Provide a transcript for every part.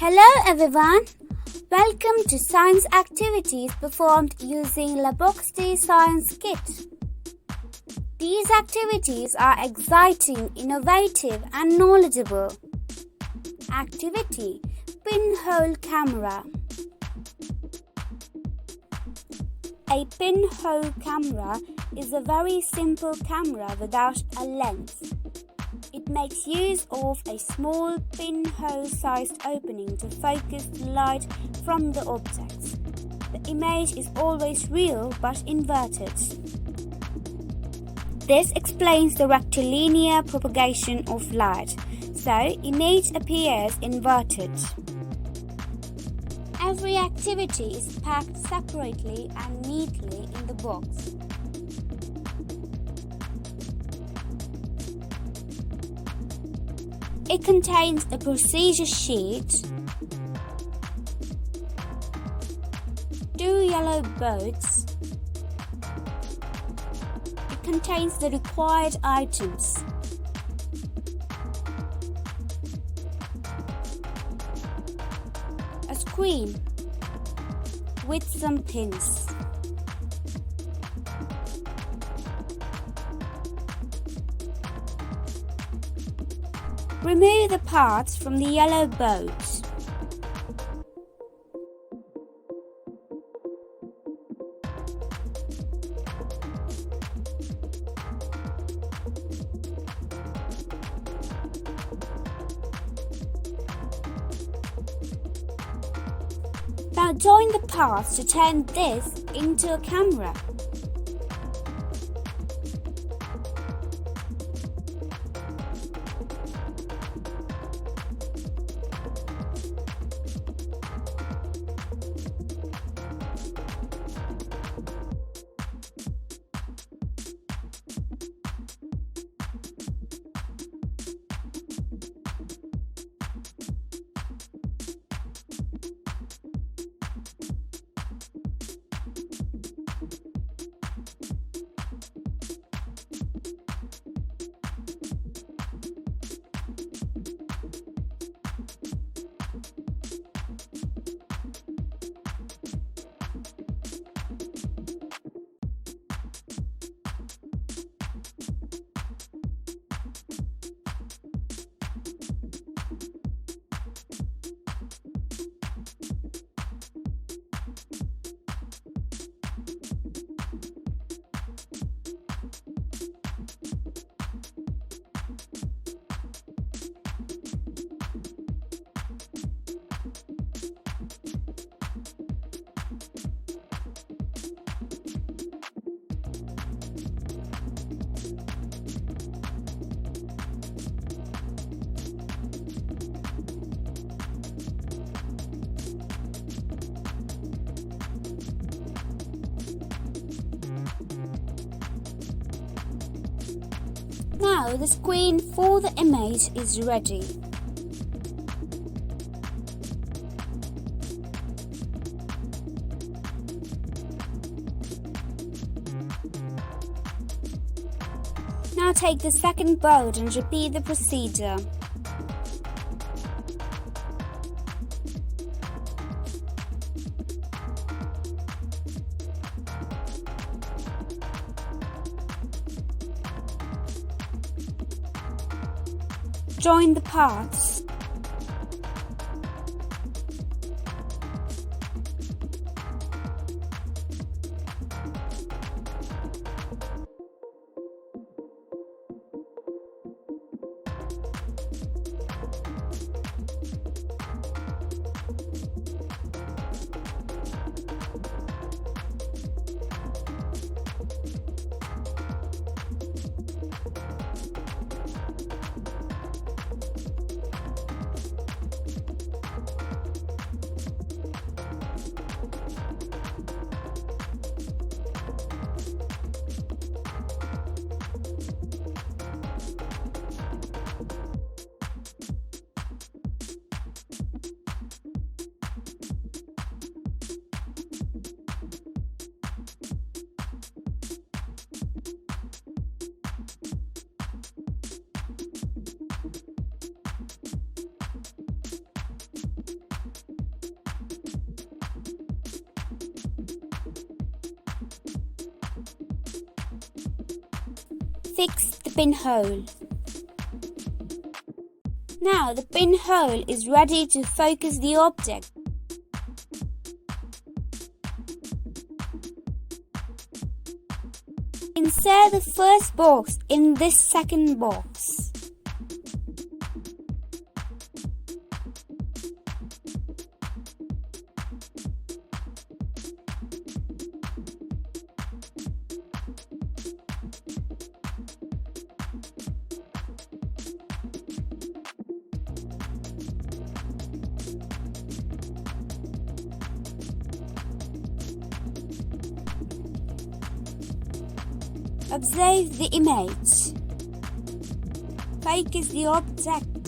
Hello everyone, welcome to science activities performed using LABOXD Science Kit. These activities are exciting, innovative and knowledgeable. Activity: Pinhole Camera. A pinhole camera is a very simple camera without a lens. It makes use of a small pinhole-sized opening to focus the light from the objects. The image is always real but inverted. This explains the rectilinear propagation of light, so image appears inverted. Every activity is packed separately and neatly in the box. It contains a procedure sheet, 2 yellow boards. It contains the required items. A screen with some pins. Remove the parts from the yellow boards. Now join the parts to turn this into a camera. Now the screen for the image is ready. Now take the second board and repeat the procedure. Join the parts. fix the pinhole. Now the pinhole is ready to focus the object. Insert the first box in this second box. Observe the image. Focus the object.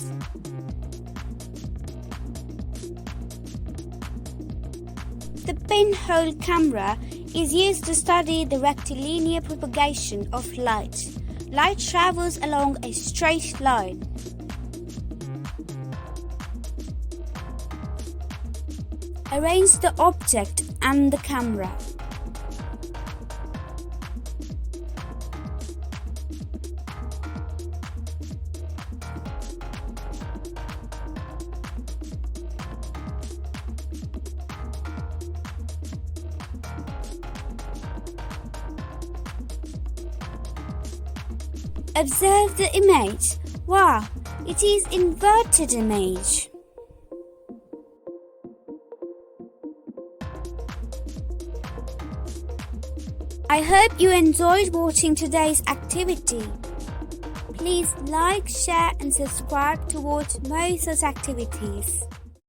The pinhole camera is used to study the rectilinear propagation of light. Light travels along a straight line. Arrange the object and the camera. Observe the image. Wow, it is inverted image. I hope you enjoyed watching today's activity. Please like, share and subscribe to watch more such activities.